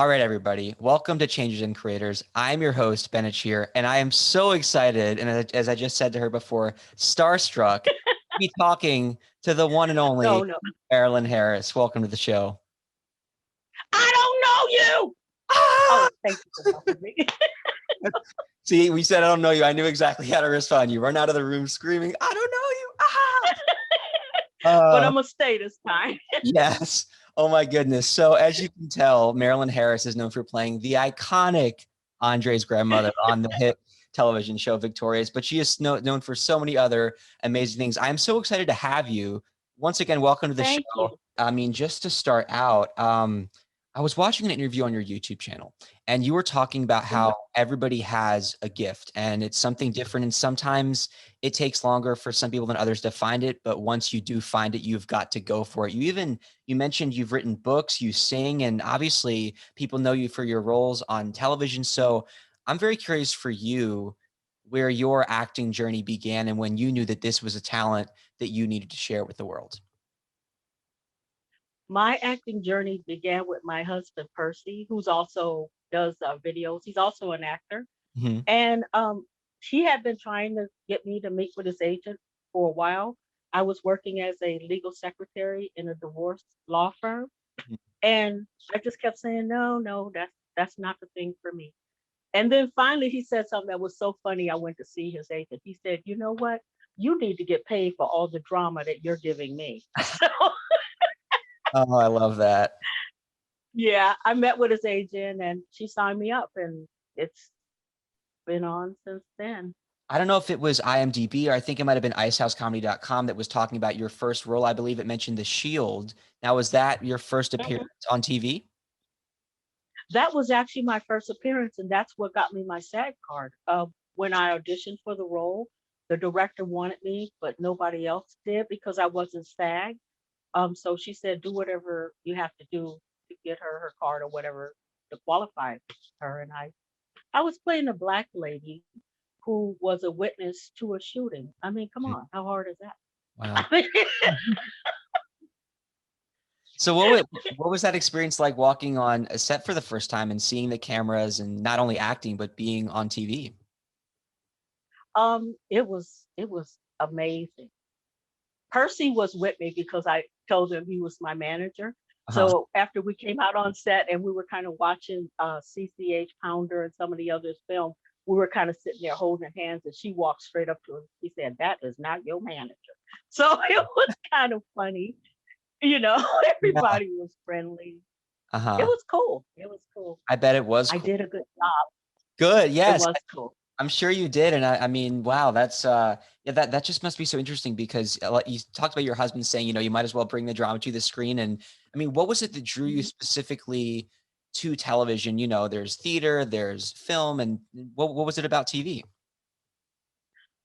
All right, everybody. Welcome to Changers and Creators. I'm your host, Bennett here, and I am so excited, and as I just said to her before, starstruck, to be talking to the one and No, only no. Marilyn Harris. Welcome to the show. I don't know you. Ah! Oh, thank you for helping me. See, we said I don't know you. I knew exactly how to respond. You run out of the room screaming, I don't know you. But Ah! I'm gonna stay this time. Yes. Oh my goodness. So as you can tell, Marilyn Harris is known for playing the iconic Andre's grandmother on the hit television show Victorious, but she is known for so many other amazing things. I'm so excited to have you. Once again, welcome to the Thank you. show. I mean, just to start out, I was watching an interview on your YouTube channel, and you were talking about Mhm. how everybody has a gift and it's something different. And sometimes it takes longer for some people than others to find it. But once you do find it, you've got to go for it. You mentioned you've written books, you sing, and obviously people know you for your roles on television. So I'm very curious for you where your acting journey began and when you knew that this was a talent that you needed to share with the world. My acting journey began with my husband Percy, who's also does videos. He's also an actor, Mhm. and he had been trying to get me to meet with his agent for a while. I was working as a legal secretary in a divorce law firm, Mhm. and I just kept saying, no, no, that's not the thing for me. And then finally, he said something that was so funny. I went to see his agent. He said, "You know what? You need to get paid for all the drama that you're giving me." So, Oh, I love that. yeah, I met with his agent and she signed me up, and it's been on since then. I don't know if it was IMDb or I think it might have been icehousecomedy.com that was talking about your first role. I believe it mentioned The Shield. Now, was that your first Mhm. appearance on TV? That was actually my first appearance, and that's what got me my SAG card. When I auditioned for the role, the director wanted me, but nobody else did because I wasn't SAG. So she said, do whatever you have to do to get her card or whatever to qualify her. And I was playing a black lady who was a witness to a shooting. I mean, come Mhm. on, how hard is that? Wow. I mean, So what was that experience like walking on a set for the first time and seeing the cameras and not only acting but being on TV? it was amazing. Percy was with me because I told him he was my manager. Uh-huh. So after we came out on set and we were kind of watching CCH Pounder and some of the others film, we were kind of sitting there holding hands, and she walked straight up to him. She said, "That is not your manager." So it was kind of funny, you know. Yeah. Everybody was friendly. It Uh-huh. was cool. It was cool. I bet it was I cool. did a good job. Good. It Yes. was cool. I'm sure you did. And I mean, wow, that's yeah, that just must be so interesting because like you talked about your husband saying, you might as well bring the drama to the screen. And I mean, what was it that drew you Mhm. specifically to television? There's theater, there's film, and what was it about TV?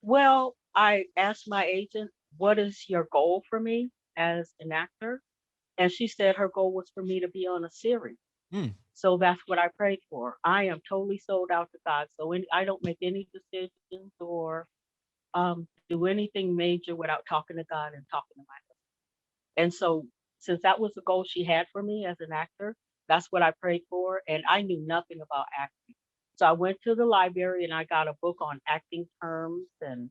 Well, I asked my agent, "What is your goal for me as an actor?" And she said her goal was for me to be on a series. Hmm. So that's what I prayed for. I am totally sold out to God. So I don't make any decisions or do anything major without talking to God and talking to my husband. And so, since that was the goal she had for me as an actor, that's what I prayed for. And I knew nothing about acting. So I went to the library and I got a book on acting terms and,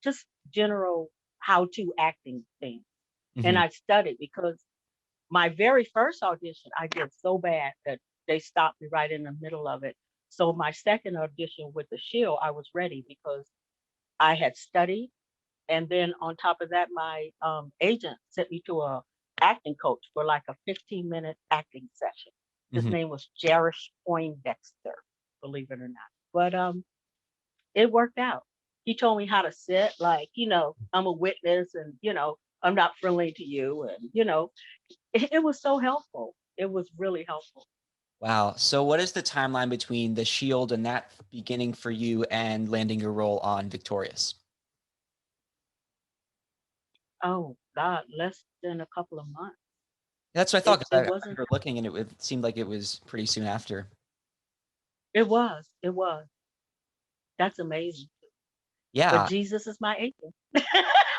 just general how to acting things. And Hmm. I studied because my very first audition, I did so bad that they stopped me right in the middle of it. So my second audition with the Shield, I was ready because I had studied, and then on top of that, my agent sent me to a acting coach for like a 15-minute acting session. His Hmm. name was Jarish Poindexter, believe it or not. But it worked out. He told me how to sit, like, I'm a witness and, I'm not friendly to you. And, it was so helpful. It was really helpful. Wow. So what is the timeline between The Shield and that beginning for you and landing your role on Victorious? Oh God, less than a couple of months. That's what I thought It 'cause it I wasn't remember looking and it seemed like it was pretty soon after. it was. That's amazing. But Yeah. Jesus is my angel.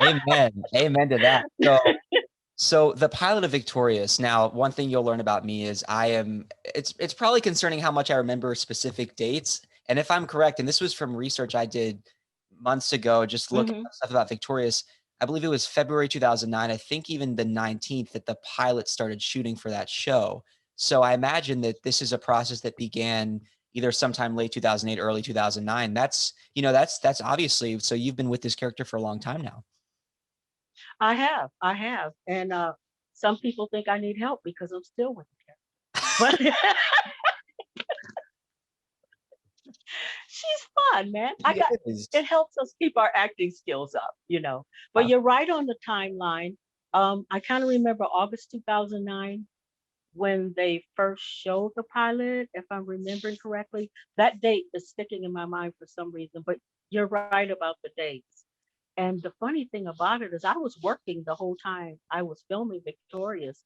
Amen. Amen to that. So So the pilot of Victorious. Now, one thing you'll learn about me is it's probably concerning how much I remember specific dates. And if I'm correct, and this was from research I did months ago, just looking Hmm. up stuff about Victorious, I believe it was February 2009, I think even the 19th that the pilot started shooting for that show. So I imagine that this is a process that began either sometime late 2008, early 2009. That's obviously, so you've been with this character for a long time now. I have, and some people think I need help because I'm still with her. But she's fun, man. I It got is. it helps us keep our acting skills up, you know. But Uh, you're right on the timeline. I kind of remember August 2009 when they first showed the pilot, if I'm remembering correctly. That date is sticking in my mind for some reason, but you're right about the dates. And the funny thing about it is I was working the whole time I was filming Victorious.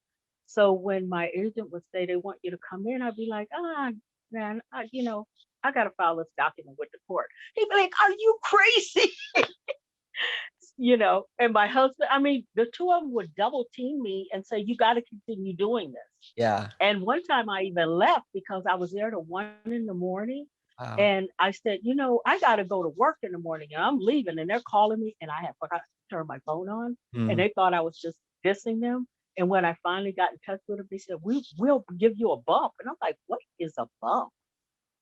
So when my agent would say they want you to come in, I'd be like, man, I got to file this document with the court. He'd be like, are you crazy? And my husband, I mean, the two of them would double team me and say, you got to continue doing this. yeah. And one time I even left because I was there to 1 in the morning. Wow. And I said, I got to go to work in the morning and I'm leaving. And they're calling me and I had forgot to turn my phone on. And Mm. they thought I was just dissing them. And when I finally got in touch with them, they said, we will give you a bump. And I'm like, what is a bump?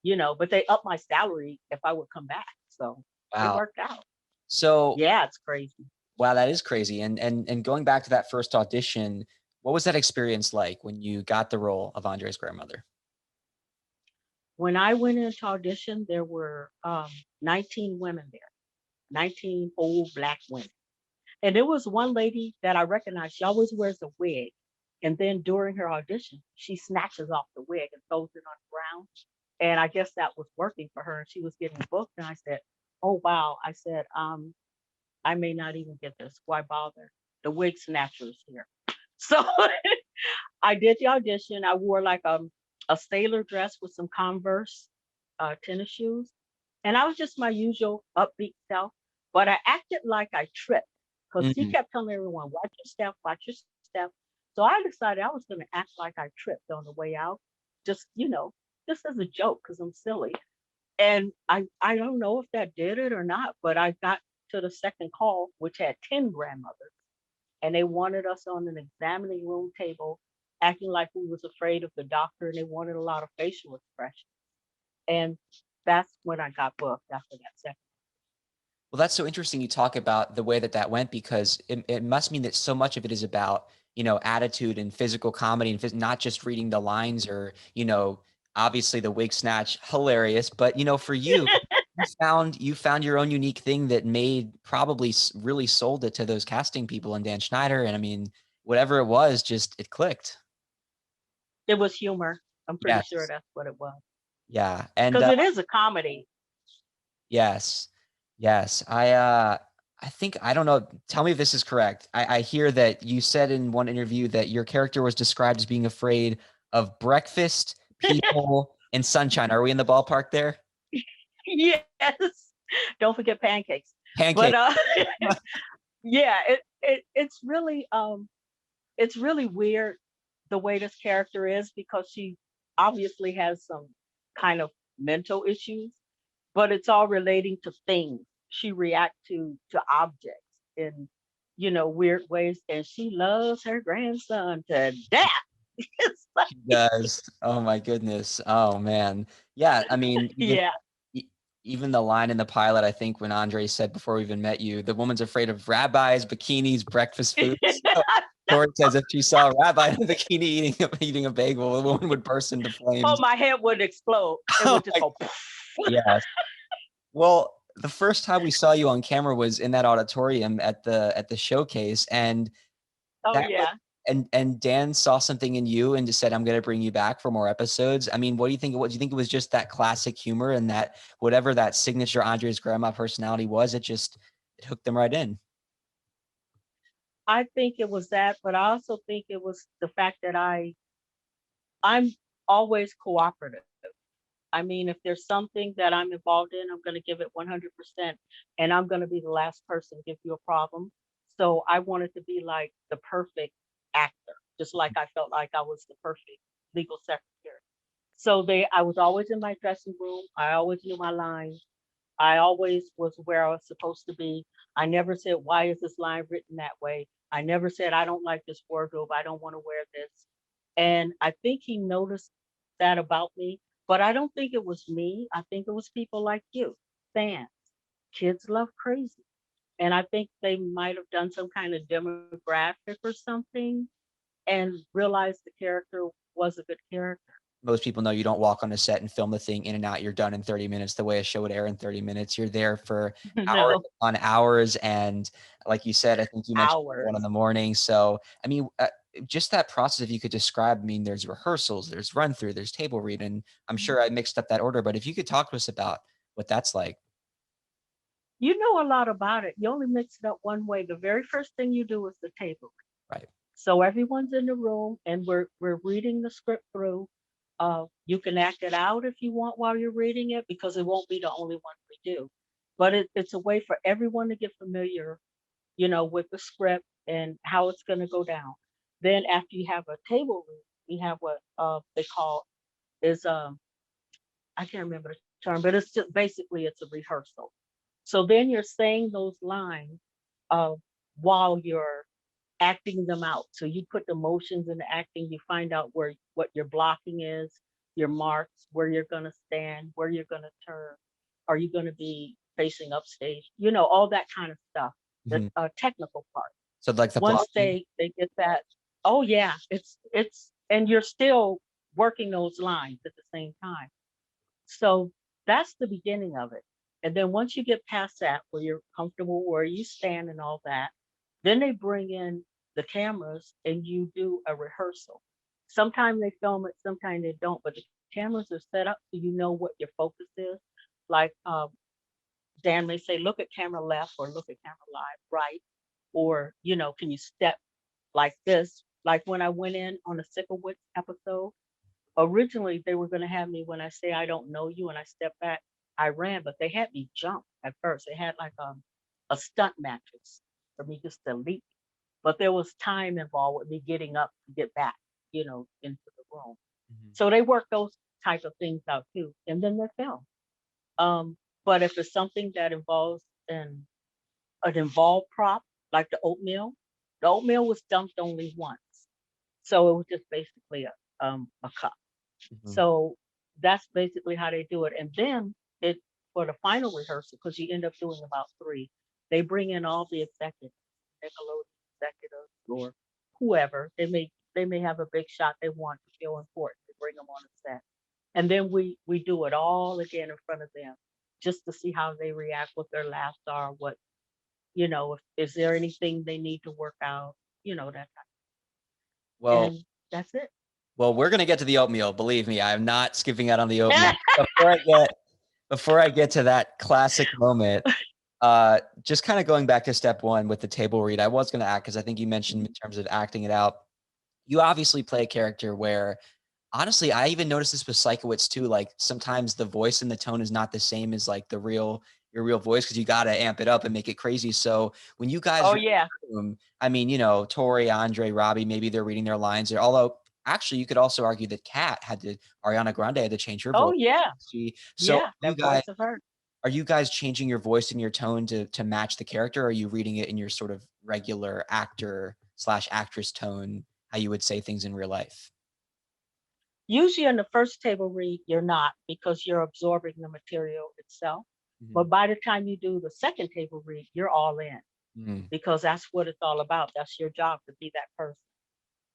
But they upped my salary if I would come back. So it Wow. worked out. So, Yeah, it's crazy. wow, that is crazy. And going back to that first audition, what was that experience like when you got the role of Andre's grandmother? When I went into audition, there were 19 women there, 19 old Black women. And there was one lady that I recognized. She always wears a wig. And then during her audition, she snatches off the wig and throws it on the ground. And I guess that was working for her. And she was getting booked. And I said, oh, wow. I said, I may not even get this. Why bother? The wig snatcher is here. So I did the audition. I wore like a sailor dress with some Converse tennis shoes. And I was just my usual upbeat self. But I acted like I tripped because he Mhm. kept telling everyone, watch your step. So I decided I was going to act like I tripped on the way out, just, just as a joke because I'm silly. And I don't know if that did it or not, but I got to the second call, which had 10 grandmothers and they wanted us on an examining room table acting like we was afraid of the doctor and they wanted a lot of facial expression. And that's when I got booked after that second. Well, that's so interesting you talk about the way that that went because it must mean that so much of it is about, attitude and physical comedy and not just reading the lines or, obviously the wig snatch hilarious, but for you, you found your own unique thing that made probably really sold it to those casting people and Dan Schneider. And I mean, whatever it was, just it clicked. It was humor. I'm pretty sure Yes. that's what it was. Yeah. And Because it is a comedy. yes. Yes. I think I don't know. Tell me if this is correct. I hear that you said in one interview that your character was described as being afraid of breakfast, people, and sunshine. Are we in the ballpark there? Yes. Don't forget pancakes. But Pancake. yeah, it's really weird the way this character is because she obviously has some kind of mental issues, but it's all relating to things. She reacts to objects in weird ways, and she loves her grandson to death. It's like, She does. Oh my goodness. Oh man. Yeah. I mean, yeah. e- even the line in the pilot, I think when Andre said before we even met you, the woman's afraid of rabbis, bikinis, breakfast foods. Tori says if she saw a rabbi in a bikini eating a bagel, the woman would burst into Oh, flames. my head would explode. It Oh would just my, go. yes. Well, the first time we saw you on camera was in that auditorium at the showcase, and Oh that was yeah. and Dan saw something in you and just said, "I'm going to bring you back for more episodes." I mean, what do you think it was? Do you think it was just that classic humor and that whatever that signature Andre's grandma personality was? It hooked them right in. I think it was that, but I also think it was the fact that I'm always cooperative. I mean, if there's something that I'm involved in, I'm going to give it 100%, and I'm going to be the last person to give you a problem. So I wanted to be like the perfect actor, just like I felt like I was the perfect legal secretary. So I was always in my dressing room. I always knew my lines. I always was where I was supposed to be. I never said, why is this line written that way? I never said, I don't like this wardrobe. I don't want to wear this. And I think he noticed that about me, but I don't think it was me. I think it was people like you, fans. Kids love crazy. And I think they might have done some kind of demographic or something and realized the character was a good character. Most people know you don't walk on a set and film the thing in and out. You're done in 30 minutes the way a show would air in 30 minutes. You're there for hours No, on hours. And like you said, I think you mentioned 1 in hours. the morning. So, I mean, just that process, if you could describe, I mean, there's rehearsals, there's run through, there's table read, and I'm sure I mixed up that order, but if you could talk to us about what that's like. You know a lot about it. You only mix it up one way. The very first thing you do is the table. Right. So everyone's in the room and we're reading the script through. You can act it out if you want while you're reading it because it won't be the only one we do. But it's a way for everyone to get familiar, with the script and how it's going to go down. Then after you have a table read, we have what they call is I can't remember the term, but it's just basically it's a rehearsal. So then you're saying those lines uh, while you're acting them out. So you put the motions in the acting, you find out where what your blocking is, your marks, where you're gonna stand, where you're gonna turn. Are you gonna be facing upstage? All that kind of stuff. The Mhm. technical part. So like the Once blocking. they get that, oh yeah, it's and you're still working those lines at the same time. So that's the beginning of it. And then once you get past that, where you're comfortable where you stand and all that, then they bring in the cameras and you do a rehearsal. Sometimes they film it, sometimes they don't, but the cameras are set up so you know what your focus is. Like Dan may say, look at camera left or look at camera live right. Or, can you step like this? Like when I went in on a Sicklewitz episode, originally they were going to have me when I say I don't know you and I step back, I ran, but they had me jump at first. They had like a stunt mattress for me just to leap, but there was time involved with me getting up to get back, into the room. Mhm. So they work those type of things out too, and then they're filmed. But if it's something that involves an involved prop like the oatmeal was dumped only once, so it was just basically a cup. Mhm. So that's basically how they do it. And then it for the final rehearsal, because you end up doing about three, they bring in all the executives, Nickelodeon executives or whoever. They may have a big shot they want to feel important. They bring them on the set. And then we do it all again in front of them just to see how they react, what their laughs are, what if is there anything they need to work out, that Well, and that's it. well, we're gonna get to the oatmeal. Believe me, I'm not skipping out on the oatmeal. Before I get to that classic moment, just kind of going back to step one with the table read, I was going to act because I think you mentioned in terms of acting it out. You obviously play a character where, honestly, I even noticed this with Psychowitz too. Like sometimes the voice and the tone is not the same as like your real voice because you got to amp it up and make it crazy. So when you guys Oh read yeah. the room, I mean, Tori, Andre, Robbie, maybe they're reading their lines there. Although actually, you could also argue that Ariana Grande had to change her Oh voice. yeah. So Yeah. That voice of her. are you guys changing your voice and your tone to match the character? Or are you reading it in your sort of regular actor slash actress tone, how you would say things in real life? Usually in the first table read, you're not because you're absorbing the material itself. Mhm. But by the time you do the second table read, you're all in Mm. because that's what it's all about. That's your job to be that person.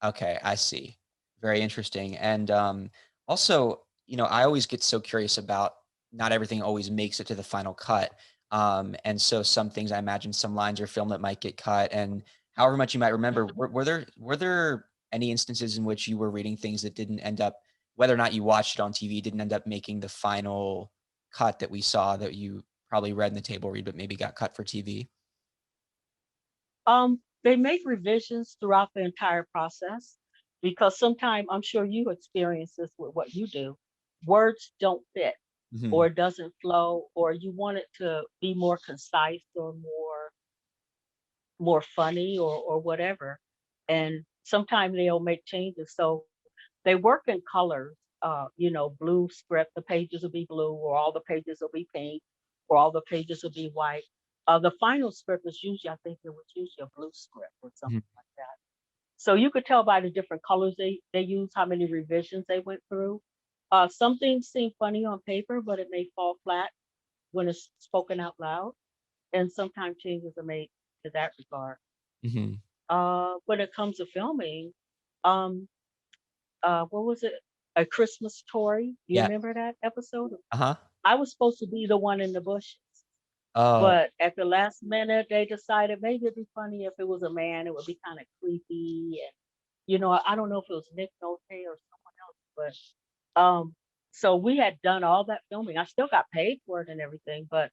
Okay, I see. Very interesting. And also, I always get so curious about not everything always makes it to the final cut. And so some things I imagine some lines or film that might get cut. And however much you might remember, were there any instances in which you were reading things that didn't end up, whether or not you watched it on TV, didn't end up making the final cut that we saw that you probably read in the table read, but maybe got cut for TV? They make revisions throughout the entire process because sometimes I'm sure you experience this with what you do. Words don't fit or Mhm. it doesn't flow, or you want it to be more concise or more funny or whatever. And sometimes they'll make changes. So they work in colors. Blue script, the pages will be blue, or all the pages will be pink, or all the pages will be white. The final script is usually, I think it was usually a blue script or Mhm. something like that. So you could tell by the different colors they use how many revisions they went through. Some things seem funny on paper, but it may fall flat when it's spoken out loud, and sometimes changes are made to that regard. Mhm. When it comes to filming, um, what was it? A Christmas Story. Do you Yeah. remember that episode? Uh-huh. I was supposed to be the one in the bushes, Oh. but at the last minute, they decided maybe it'd be funny if it was a man. It would be kind of creepy, and I don't know if it was Nick Nolte or someone else, but so we had done all that filming. I still got paid for it and everything, but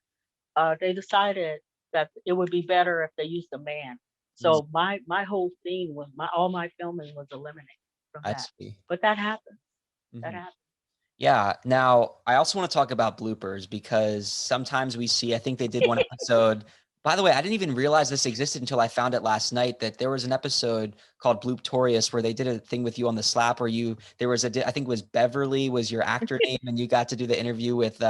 they decided that it would be better if they used a man. Mm, So my whole scene was my all my filming was eliminated from I that. see. But that happened. That Mhm. happened. Yeah. Now, I also want to talk about bloopers because sometimes we see, I think they did one episode. By the way, I didn't even realize this existed until I found it last night that there was an episode called Blooptorious where they did a thing with you on the slap where there was I think it was Beverly was your actor name and you got to do the interview with,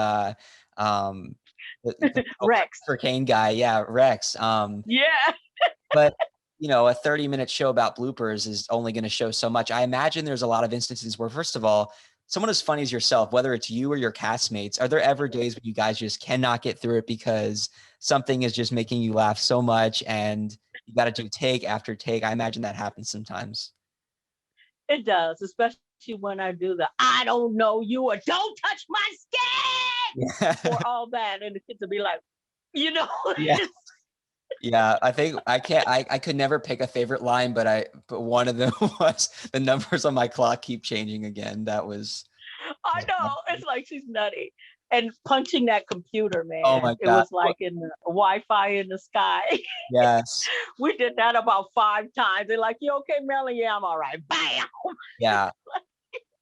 um, the Rex. cocaine guy. Yeah, Rex. Yeah. But, a 30-minute show about bloopers is only gonna show so much. I imagine there's a lot of instances where, first of all, someone as funny as yourself, whether it's you or your castmates, are there ever days when you guys just cannot get through it because something is just making you laugh so much and you gotta do take after take? I imagine that happens sometimes. It does, especially when I do the I don't know you or don't touch my skin Yeah. or all that. And the kids will be like, Yeah. it's Yeah, I think I could never pick a favorite line, but one of them was the numbers on my clock keep changing again. That was I know. It's like she's nutty. And punching that computer, oh man. my It god. was like in the Wi-Fi in the sky. Yes. We did that about 5 times. They're like, "You okay, Marilyn? Yeah, I'm all right." Bam. Yeah.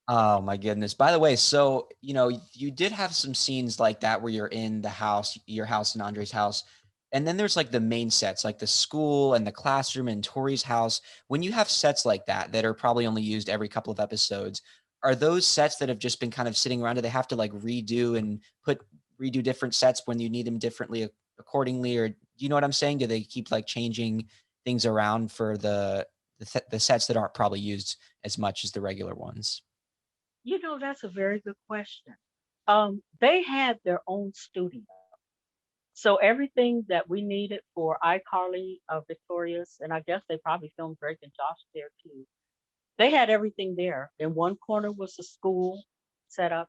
Oh my goodness. By the way, so, you did have some scenes like that where you're in the house, your house and Andre's house. And then there's like the main sets, like the school and the classroom and Tori's house. When you have sets like that are probably only used every couple of episodes, are those sets that have just been kind of sitting around? Do they have to like redo different sets when you need them differently accordingly? Or do you know what I'm saying? Do they keep like changing things around for the sets that aren't probably used as much as the regular ones? That's a very good question. They had their own studio. So everything that we needed for iCarly, Victorious, and I guess they probably filmed Drake and Josh there too. They had everything there. In one corner was the school set up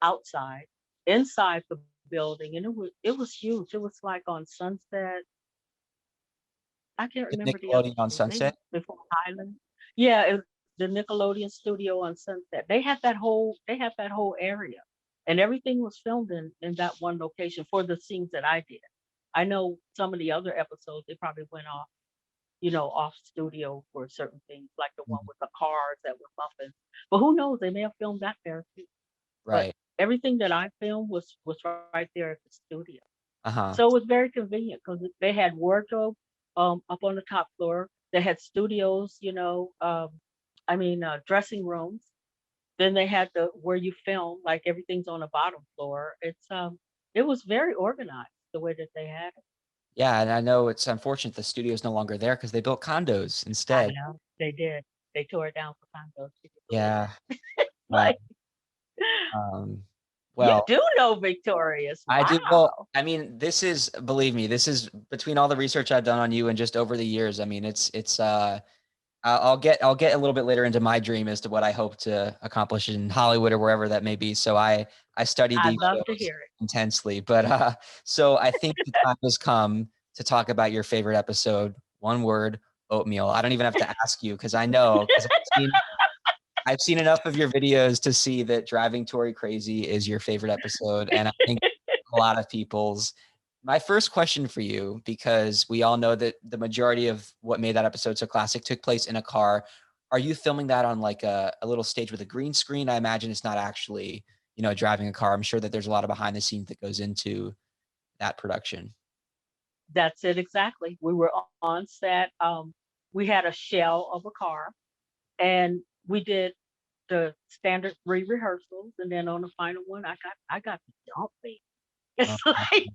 outside, inside the building, and it was huge. It was like on Sunset. I can't The remember the other Nickelodeon on street, maybe Sunset? before Highland. Yeah, the Nickelodeon studio on Sunset. They had that whole area. And everything was filmed in that one location for the scenes that I did. I know some of the other episodes they probably went off studio for certain things, like the one Mhm. with the cars that were bumping. But who knows? They may have filmed that there too. But Right. everything that I filmed was right there at the studio. Uh-huh. So it was very convenient because they had wardrobe up on the top floor. They had studios, dressing rooms. Then they had the where you film, like everything's on the bottom floor. It was very organized the way that they had it. Yeah, and I know it's unfortunate the studio's no longer there because they built condos I instead. know they did. They tore it down for condos. Can you believe Yeah, it? wow. Like Um, you well, do know Victorious. I do well, Wow. I mean, believe me, this is between all the research I've done on you and just over the years, I mean, I'll get a little bit later into my dream as to what I hope to accomplish in Hollywood or wherever that may be. So I studied I'd these love to shows hear it. intensely, but so I think the time has come to talk about your favorite episode. One word, oatmeal. I don't even have to ask you because I know because I've seen enough of your videos to see that Driving Tori Crazy is your favorite episode, and I think a lot of people's. My first question for you, because we all know that the majority of what made that episode so classic took place in a car. Are you filming that on like a little stage with a green screen? I imagine it's not actually, driving a car. I'm sure that there's a lot of behind the scenes that goes into that production. That's it exactly. We were on set. We had a shell of a car. And we did the standard 3 rehearsals, and then on the final one, I got the dump baby. It's Uh, like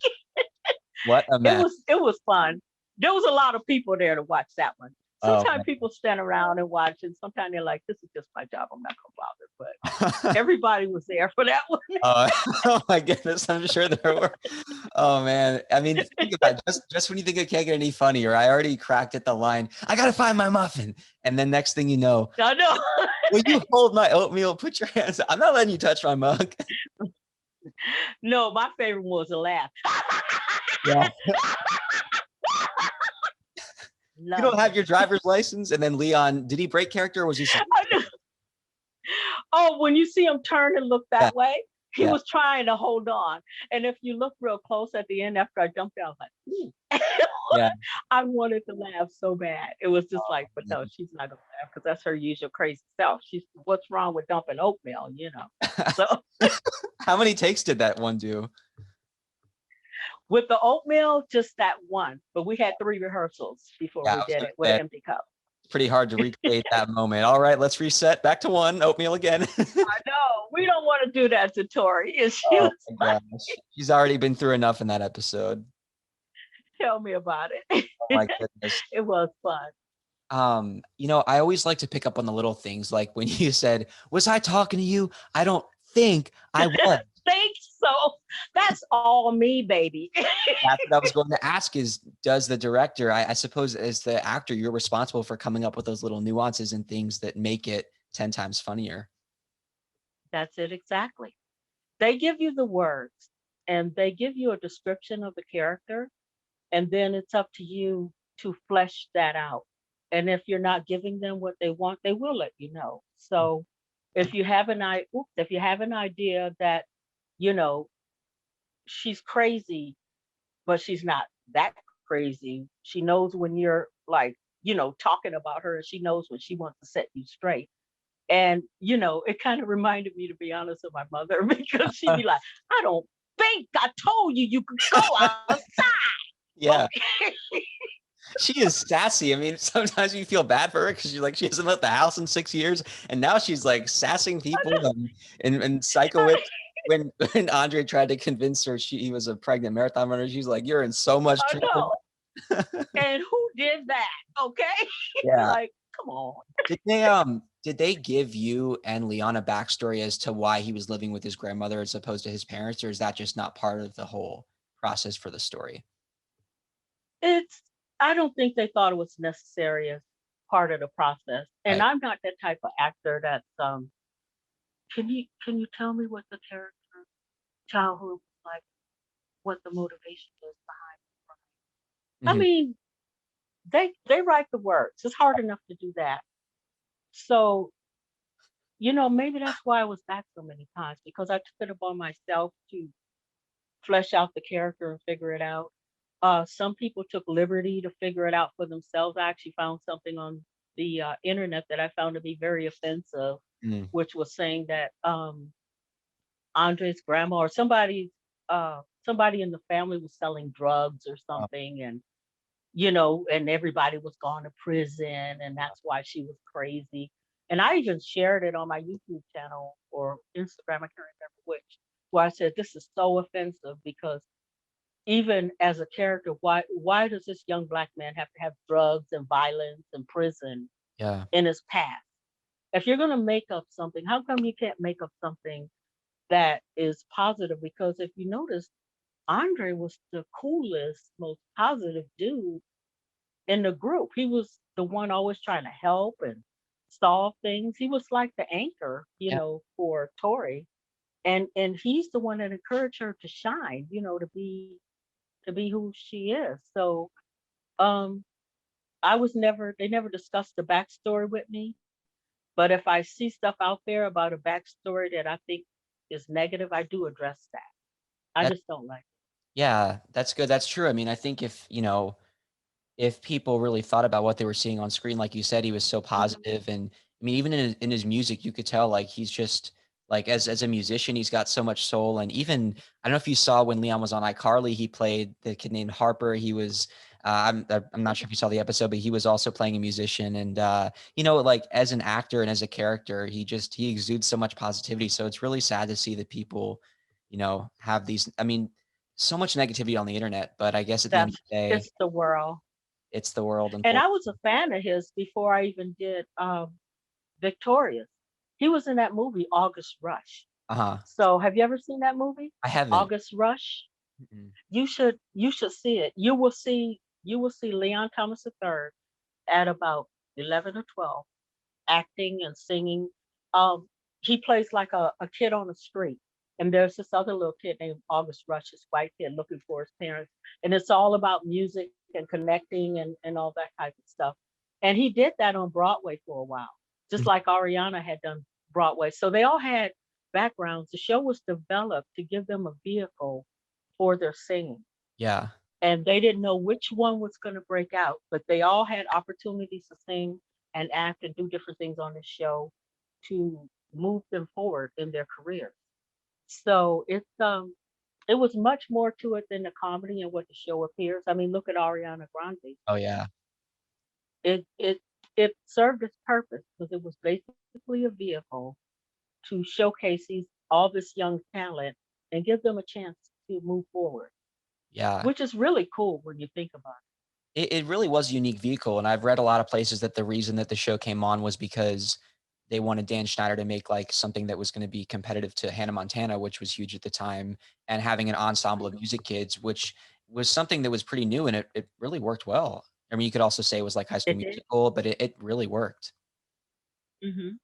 what a mess. it was fun. There was a lot of people there to watch that one. Oh, Sometimes people stand around and watch, and sometimes they're like, "This is just my job. I'm not gonna bother." But man. everybody was there for that one. Uh, oh my goodness, I'm sure there were. Oh man, I mean, think about it. Just when you think it can't get any funnier, I already cracked at the line. I gotta find my muffin, and then next thing you know, I know. will you hold my oatmeal? Put your hands. I'm not letting you touch my mug. No, my favorite was the laugh. Yeah. You don't Loved have it. your driver's license, and then Leon, did he break character, or was he? I know. Oh, when you see him turn and look Yeah, that way, he yeah, was trying to hold on. And if you look real close at the end after I jumped out, I was like, ooh. yeah. I wanted to laugh so bad. It was just Oh, like, but no, man. she's not gonna laugh because that's her usual crazy self. She's what's wrong with dumping oatmeal, you know? So How many takes did that one do? with the oatmeal, just that one. But we had 3 rehearsals before Yeah, I we was did gonna it with say an empty cup. it's pretty hard to recreate that moment. All right, let's reset back to one oatmeal again. I know. We don't want to do that to Tori. And she Oh was my like, gosh, she's already been through enough in that episode. tell me about it. Oh my goodness. It was fun. I always like to pick up on the little things, like when you said, "Was I talking to you?" I don't think I was. Think so. That's all me, baby. That's what I was going to ask is, does the director, I suppose as the actor, you're responsible for coming up with those little nuances and things that make it 10 times funnier. That's it exactly. They give you the words and they give you a description of the character, and then it's up to you to flesh that out. And if you're not giving them what they want, they will let you know. So if you have an idea that, you know, she's crazy, but she's not that crazy. She knows when you're like, talking about her, and she knows when she wants to set you straight. And, it kind of reminded me, to be honest, of my mother because she'd be like, I don't think I told you could go outside. Yeah, Okay. she is sassy. I mean, sometimes you feel bad for her because she's like, she hasn't left the house in 6 years. And now she's like sassing people and psychoing. When Andre tried to convince her he was a pregnant marathon runner, she's like, "You're in so much I trouble." know. And who did that? Okay. Yeah. Like, come on. Did they give you and Leon a backstory as to why he was living with his grandmother as opposed to his parents, or is that just not part of the whole process for the story? It's, I don't think they thought it was necessary as part of the process. And Right. I'm not that type of actor that's, can you tell me what the character childhood was like, what the motivation is behind it? I Mhm. mean, they write the words. It's hard enough to do that. So, maybe that's why I was back so many times because I took it upon myself to flesh out the character and figure it out. Some people took liberty to figure it out for themselves. I actually found something on the internet that I found to be very offensive, Mm. which was saying that Andre's grandma or somebody in the family was selling drugs or Oh, something, and and everybody was going to prison, and that's why she was crazy. And I even shared it on my YouTube channel or Instagram, I can't remember which, where I said this is so offensive because even as a character, why does this young black man have to have drugs and violence and prison yeah. in his past? If you're gonna make up something, how come you can't make up something that is positive? Because if you notice, Andre was the coolest, most positive dude in the group. He was the one always trying to help and solve things. He was like the anchor, Yeah. for Tori. And he's the one that encouraged her to shine, to be who she is. So um I was never they never discussed the backstory with me. But if I see stuff out there about a backstory that I think is negative, I do address that. I That just don't like yeah, that's good. That's true. I mean, I think if people really thought about what they were seeing on screen, like you said, he was so it. Mhm. positive, and I mean, even in his music, you could tell like he's just like as a musician, he's got so much soul. And even I don't know if you saw when Leon was on iCarly, he played the kid named Harper. He was I'm not sure if you saw the episode, but he was also playing a musician, and like as an actor and as a character, he exudes so much positivity. So it's really sad to see that people, have these. I mean, so much negativity on the internet, but I guess at the end of That's the day, it's the world. it's the world. And I Unfortunately, was a fan of his before I even did Victorious. He was in that movie August Rush. uh-huh. So have you ever seen that movie? I haven't. August Rush? Mm-mm. You should see it. You will see Leon Thomas III at about 11 or 12 acting and singing. Um, he plays like a kid on the street. And there's this other little kid named August Rush, this white kid looking for his parents. And it's all about music and connecting and all that type of stuff. And he did that on Broadway for a while, just Mhm. like Ariana had done Broadway. So they all had backgrounds. The show was developed to give them a vehicle for their singing, Yeah, and they didn't know which one was going to break out, but they all had opportunities to sing and act and do different things on the show to move them forward in their careers. So it was much more to it than the comedy and what the show appears. I mean, look at Ariana Grande. oh yeah, It served its purpose because it was basically a vehicle to showcase all this young talent and give them a chance to move forward, yeah. which is really cool when you think about It really was a unique vehicle, and I've read a lot of places that the reason that the show came on was because they wanted Dan Schneider to make, like, something that was gonna be competitive to Hannah Montana, which was huge at the time, and having an ensemble of it. music kids, which was something that was pretty new, and it really worked well. I mean, you could also say it was like High School It did. Musical, but it really worked. Mhm.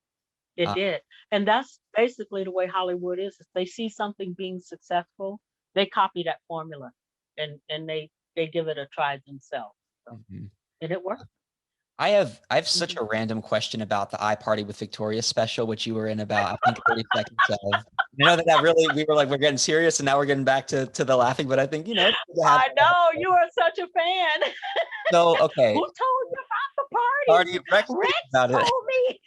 It Uh, did. And that's basically the way Hollywood is. If they see something being successful, they copy that formula and they give it a try themselves. So, mhm. and it worked. I have such Mhm. a random question about the I Party with Victoria special, which you were in about, I think, 30 seconds of. I know that really we were like, we're getting serious, and now we're getting back to the laughing, but I think, it's good to have I know you are such a fan. so, okay, Who told you about the party? party Rex told me Rex about it. told me.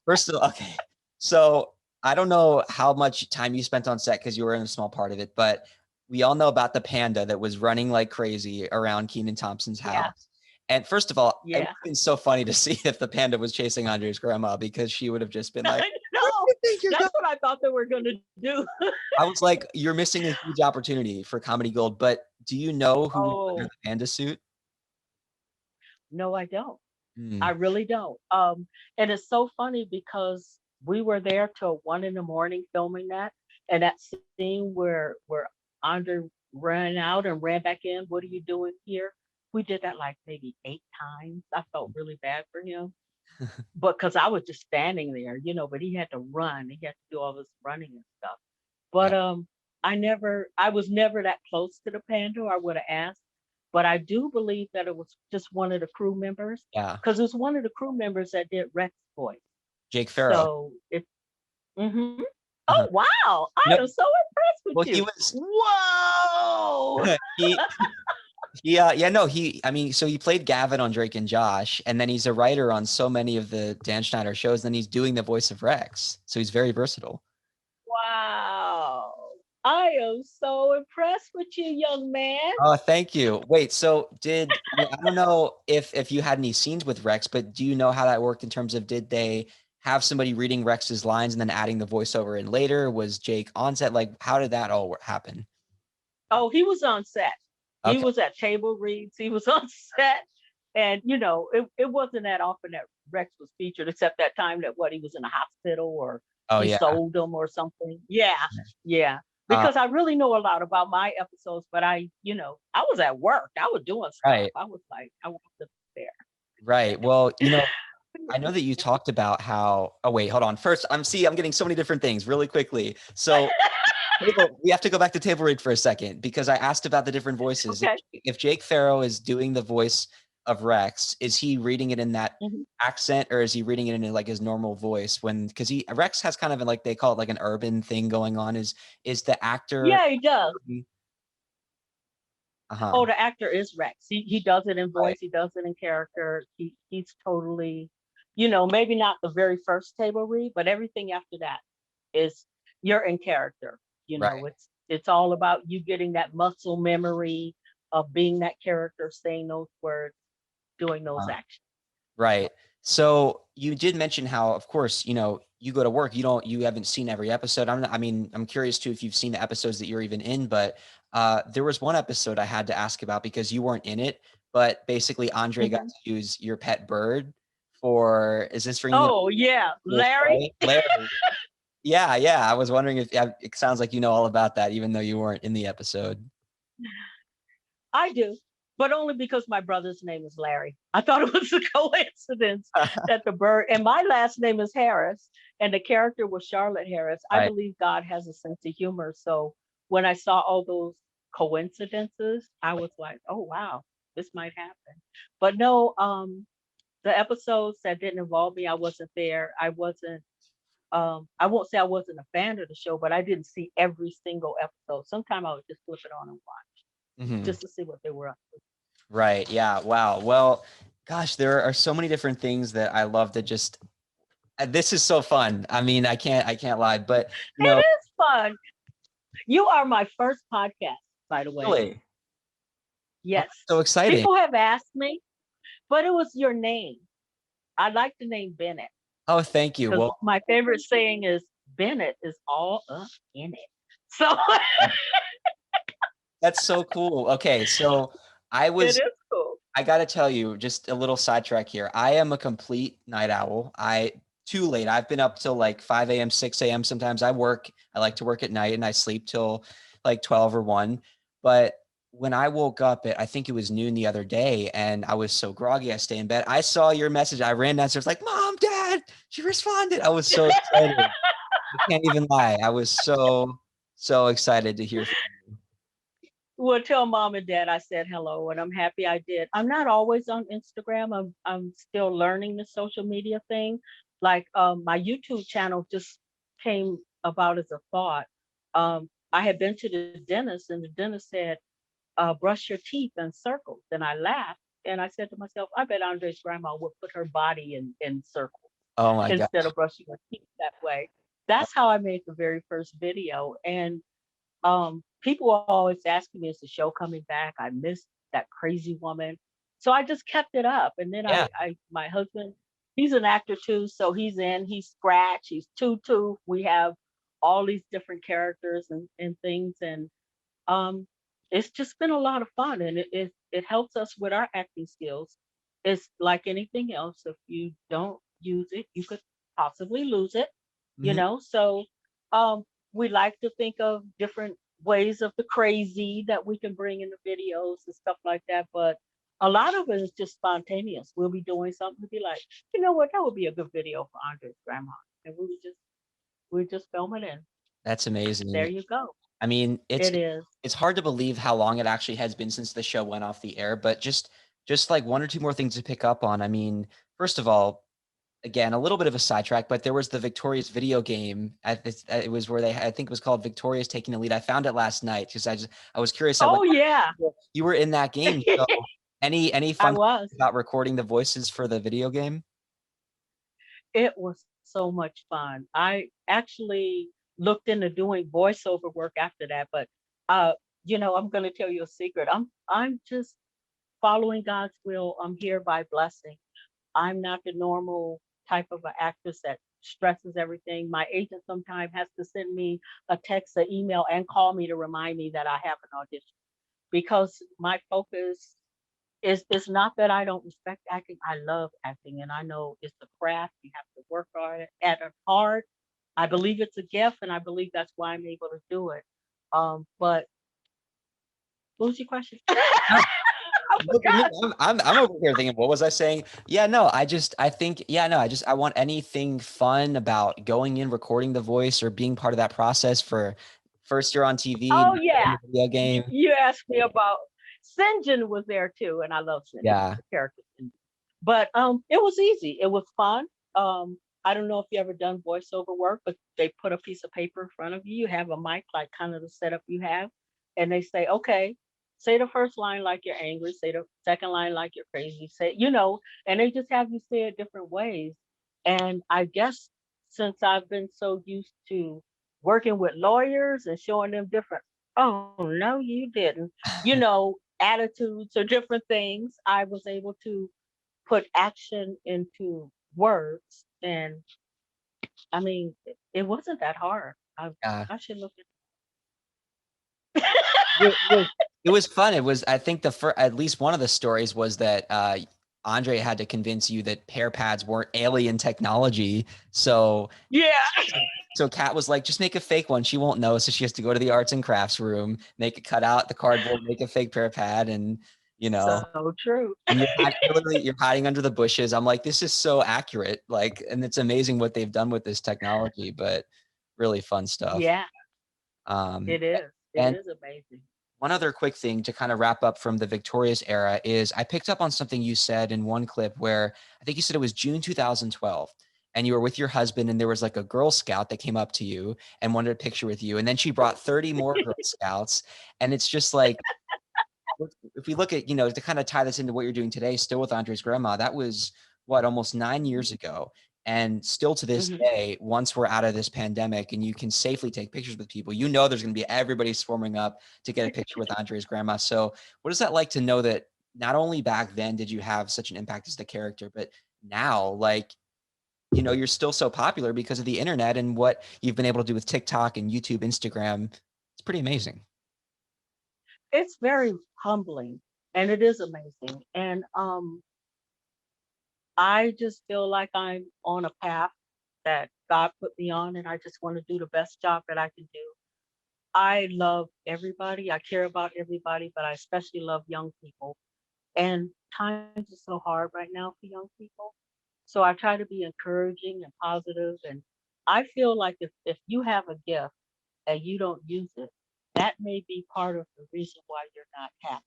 First of all, okay, so I don't know how much time you spent on set because you were in a small part of it, but we all know about the panda that was running like crazy around Keenan Thompson's Yeah, house. And first of all, it would yeah. have been so funny to see if the panda was chasing Andre's grandma because she would have just been like, I "Where do know. you think you're going?" That's what I thought they were gonna do. I was like, "You're missing a huge opportunity for comedy gold." But do you know who was under Oh, the panda suit? no, I don't. I Mm, really don't. And it's so funny because we were there till 1 in the morning filming that, and that scene where Andre ran out and ran back in. What are you doing here? We did that like maybe 8 times. I felt really bad for him, but because I was just standing there, but he had to run. He had to do all this running and stuff. yeah, But I was never that close to the panda. I would have asked, but I do believe that it was just one of the crew members yeah. because it was one of the crew members that did Rex's voice. Jake Farrow. So it. Hmm. Uh-huh. Oh wow! I No, am so impressed with well, he you. was Whoa! he yeah, no, I mean, so he played Gavin on Drake and Josh, and then he's a writer on so many of the Dan Schneider shows, then he's doing the voice of Rex. So he's very versatile. Wow! I am so impressed with you, young man. Oh, thank you. Wait, so I mean, I don't know if you had any scenes with Rex, but do you know how that worked in terms of did they have somebody reading Rex's lines and then adding the voiceover in later? Was Jake on set? Like, how did that all happen? Oh, he was on set. He Okay. was at table reads. He was on set, and it wasn't that often that Rex was featured, except that time that what he was in a hospital or Oh he yeah. sold them or something. Yeah, yeah. Uh, Because I really know a lot about my episodes, but I was at work. I was doing stuff. right, I was like, I wasn't there. right. Well, I know that you talked about how. Oh wait, hold on. First, I'm getting so many different things really quickly. So we have to go back to table read for a second because I asked about the different voices. Okay. If Jake Farrow is doing the voice of Rex, is he reading it in that Mhm. accent or is he reading it in like his normal voice? Because he Rex has kind of like they call it like an urban thing going on. Is the actor? Yeah, he does. Uh huh. Oh, the actor is Rex. He does it in Right. voice. He does it in character. He's totally, maybe not the very first table read, but everything after that is you're in character. Right. It's all about you getting that muscle memory, of being that character, saying those words, doing those actions. Right. So you did mention how, of course, you go to work, you haven't seen every episode. I mean, I'm curious too if you've seen the episodes that you're even in, but there was one episode I had to ask about because you weren't in it, but basically Andre got Mhm. to use your pet bird for, is this ringing a Oh yeah, bell? Larry. Right? Larry. Yeah, yeah. I was wondering if it sounds like you know all about that, even though you weren't in the episode. I do, but only because my brother's name is Larry. I thought it was a coincidence that the bird, and my last name is Harris, and the character was Charlotte Harris. I Right. believe God has a sense of humor. So when I saw all those coincidences, I was like, oh, wow, this might happen. But no, the episodes that didn't involve me, I wasn't there. I won't say I wasn't a fan of the show, but I didn't see every single episode. Sometimes I would just flip it on and watch Mhm. just to see what they were up to. Right. Yeah. Wow. Well, gosh, there are so many different things that I love to just this is so fun. I mean, I can't lie, but It is fun. You are my first podcast, by the way. really, oh, Yes. that's so exciting. People have asked me, but it was your name. I like the name Bennett Oh, thank you. because Well, my favorite saying is Bennett is all up in it. So that's so cool. Okay, so I it was is cool. I gotta tell you, just a little sidetrack here. I am a complete night owl. I too late. I've been up till like 5 a.m., 6 a.m. Sometimes I work. I like to work at night and I sleep till like 12 or 1. But when I woke up at I think it was noon the other day and I was so groggy, I stay in bed. I saw your message. I ran downstairs like, Mom, Dad, she responded. I was so excited. I can't even lie. I was so excited to hear from you. Well, tell mom and dad I said hello, and I'm happy I did. I'm not always on Instagram. I'm still learning the social media thing. Like my YouTube channel just came about as a thought. I had been to the dentist, and the dentist said, "Brush your teeth in circles." And I laughed, and I said to myself, "I bet Andre's grandma would put her body in circles Oh my God. instead of brushing her teeth that way." That's how I made the very first video, and people are always asking me, is the show coming back? I missed that crazy woman. So I just kept it up. And then Yeah. my husband, he's an actor too. So he's Scratch, he's Tutu. We have all these different characters and things. And um, it's just been a lot of fun. And it helps us with our acting skills. It's like anything else. If you don't use it, you could possibly lose it, you Mhm. know? So um, we like to think of different ways of the crazy that we can bring in the videos and stuff like that. But a lot of it is just spontaneous. We'll be doing something to be like, you know what, that would be a good video for Andre's grandma. And we just film it in. That's There amazing. you go. I mean, It is. it's hard to believe how long it actually has been since the show went off the air, but just like one or two more things to pick up on. I mean, first of all, again, a little bit of a sidetrack, but there was the Victorious video game at this, it was where I think it was called Victorious Taking the Lead. I found it last night because I was curious. I went, Oh yeah. you were in that game. So any I fun was. about recording the voices for the video game? It was so much fun. I actually looked into doing voiceover work after that, but uh, I'm going to tell you a secret. I'm just following God's will. I'm here by blessing. I'm not the normal type of an actress that stresses everything. My agent sometimes has to send me a text, an email, and call me to remind me that I have an audition because my focus it's not that I don't respect acting. I love acting, and I know it's a craft. You have to work at it hard. I believe it's a gift, and I believe that's why I'm able to do it. But what was your question? I Look at me. forgot. I'm over here thinking, what was I saying? Yeah, no, I think, yeah, no, I want anything fun about going in, recording the voice, or being part of that process for first year on TV, Oh now in yeah, the video game. you asked me about Sinjin was there too, and I love Sinjin, Yeah. the character Sinjin. But it was easy. It was fun. I don't know if you ever done voiceover work, but they put a piece of paper in front of you. You have a mic, like kind of the setup you have, and they say, "Okay, say the first line like you're angry. Say the second line like you're crazy. And they just have you say it different ways. And I guess since I've been so used to working with lawyers and showing them different, oh no, you didn't. attitudes or different things, I was able to put action into words. And I mean, it wasn't that hard. Yeah. I should look It it was fun. It was, I think at least one of the stories was that Andre had to convince you that pear pads weren't alien technology. So Yeah. so Kat was like, just make a fake one. She won't know. So she has to go to the arts and crafts room, make it, cut out the cardboard, make a fake pear pad, and you know, So true. and you're hiding under the bushes. I'm like, this is so accurate. Like, and it's amazing what they've done with this technology, but really fun stuff. Yeah, Um, it is. It and is amazing. one other quick thing to kind of wrap up from the Victorious era is I picked up on something you said in one clip where I think you said it was June 2012 and you were with your husband and there was like a Girl Scout that came up to you and wanted a picture with you. And then she brought 30 more Girl Scouts. And it's just like, if we look at, to kind of tie this into what you're doing today, still with Andre's grandma, that was what, almost 9 years ago. And still to this Hmm. day, once we're out of this pandemic and you can safely take pictures with people, there's going to be everybody swarming up to get a picture with Andre's grandma. So, what is that like to know that not only back then did you have such an impact as the character, but now, like, you're still so popular because of the internet and what you've been able to do with TikTok and YouTube, Instagram. It's pretty amazing. It's very humbling and it is amazing. And I just feel like I'm on a path that God put me on, and I just want to do the best job that I can do. I love everybody. I care about everybody, but I especially love young people. And times are so hard right now for young people. So I try to be encouraging and positive. And I feel like if you have a gift and you don't use it, that may be part of the reason why you're not happy.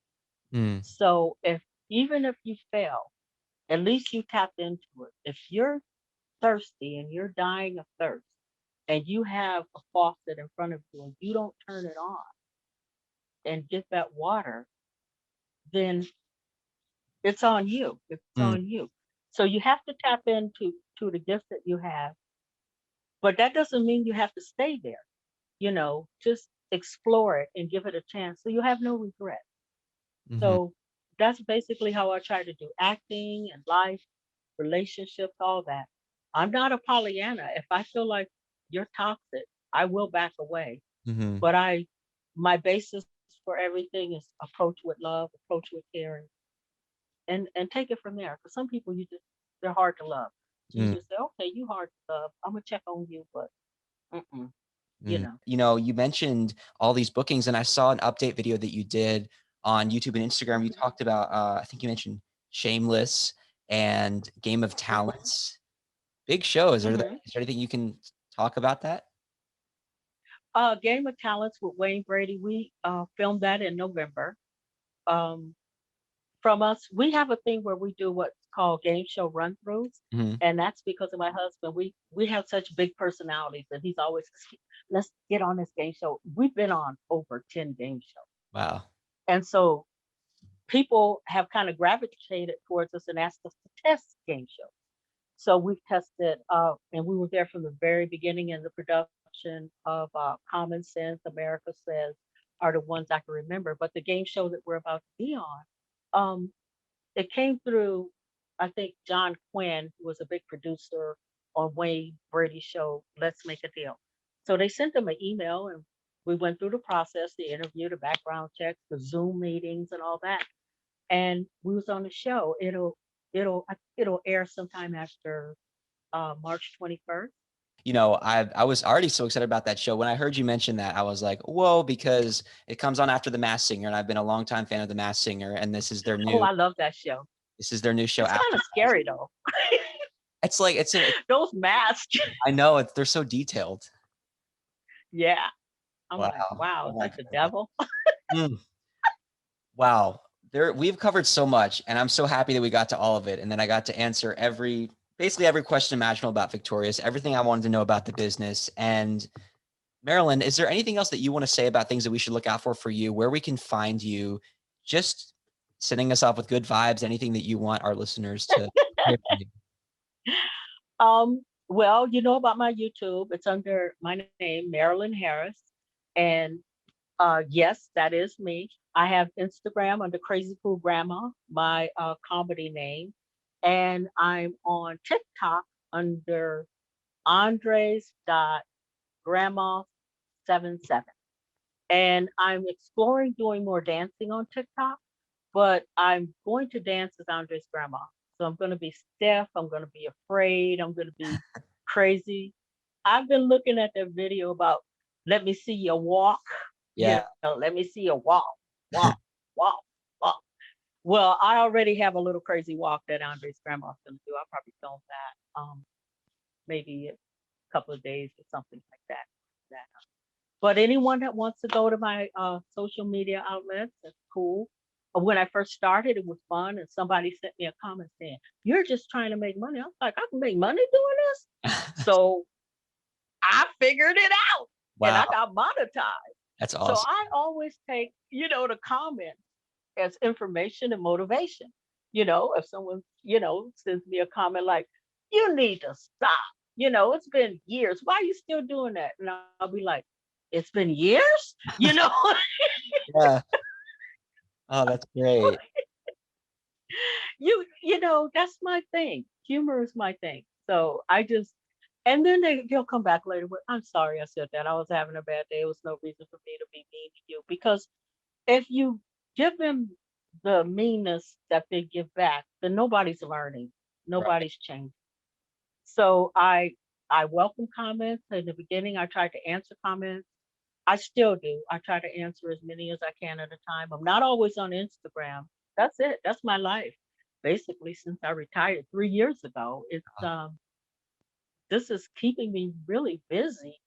Mm, So if even if you fail, at least you tapped into it. If you're thirsty and you're dying of thirst and you have a faucet in front of you and you don't turn it on and get that water, then it's on you. It's on mm, you. So you have to tap into the gifts that you have, but that doesn't mean you have to stay there. Just explore it and give it a chance so you have no regret. mhm, So that's basically how I try to do acting and life, relationships, all that. I'm not a Pollyanna. If I feel like you're toxic, I will back away. mhm, But my basis for everything is approach with love, approach with caring, and take it from there. Because some people they're hard to love. So you mm. just say, okay, you hard to love. I'm gonna check on you, but mm-mm, you Mm. know. You mentioned all these bookings, and I saw an update video that you did on YouTube and Instagram. You Hmm. talked about, I think you mentioned Shameless and Game of Hmm. Talents. Big shows. Hmm. Is there anything you can talk about that? Game of Talents with Wayne Brady. We filmed that in November. Um, from us, we have a thing where we do what's called game show run throughs, Mhm. and that's because of my husband. We have such big personalities, and he's always, let's get on this game show. We've been on over 10 game shows, Wow. and so people have kind of gravitated towards us and asked us to test game shows. So we've tested, and we were there from the very beginning in the production of Common Sense, America Says, are the ones I can remember. But the game show that we're about to be on, um, it came through, I think, John Quinn, who was a big producer on Wayne Brady's show, Let's Make a Deal. So they sent them an email and we went through the process, the interview, the background checks, the Zoom meetings and all that. And we was on the show. It'll air sometime after March 21st. I was already so excited about that show. When I heard you mention that, I was like, whoa, because it comes on after The Masked Singer, and I've been a longtime fan of The Masked Singer, and Oh, I love that show. this is their new show It's after kind of that. scary though. It's like Those masks. I know they're so detailed. Yeah. I'm Wow. like, wow, Oh is my that the goodness. devil? Mm. Wow. We've covered so much, and I'm so happy that we got to all of it. And then I got to answer basically every question imaginable about Victorious, everything I wanted to know about the business. And Marilyn, is there anything else that you want to say about things that we should look out for you, where we can find you, just setting us off with good vibes, anything that you want our listeners to hear from you? Well, you know about my YouTube. It's under my name, Marilyn Harris. And Yes, that is me. I have Instagram under Crazy Cool Grandma, my comedy name, and I'm on TikTok under Andres dot Grandma 77. And I'm exploring doing more dancing on TikTok, but I'm going to dance as Andre's grandma. So I'm going to be stiff. I'm going to be afraid. I'm going to be crazy. I've been looking at that video about let me see you walk, Yeah. let me see you walk, walk, walk. Well, I already have a little crazy walk that Andre's grandma's going to do. I'll probably film that maybe a couple of days or something like that. But anyone that wants to go to my social media outlets, that's cool. When I first started, it was fun, and somebody sent me a comment saying, "You're just trying to make money." I was like, "I can make money doing this." So I figured it out, and Wow. I got monetized. That's So awesome. I always take, the comments as information and motivation. If someone, sends me a comment like, "You need to stop. It's been years. Why are you still doing that?" And I'll be like, "It's been years?" Yeah. Oh, that's great. That's my thing. Humor is my thing. So I just and then they'll come back later with, "I'm sorry I said that. I was having a bad day. It was no reason for me to be mean to you." Because if you give them the meanness that they give back, then nobody's learning. Right. Nobody's changing. So I welcome comments. In the beginning, I tried to answer comments. I still do. I try to answer as many as I can at a time. I'm not always on Instagram. That's it. That's my life. Basically, since I retired 3 years ago, Oh, this is keeping me really busy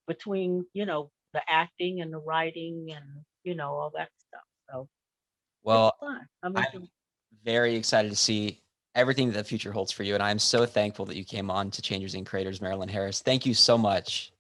between, the acting and the writing and, all that stuff. So it's well, fun. I'm I'm enjoying. very excited to see everything that the future holds for you, and I'm so thankful that you came on to Changers and Creators, Marilyn Harris. Thank you so much.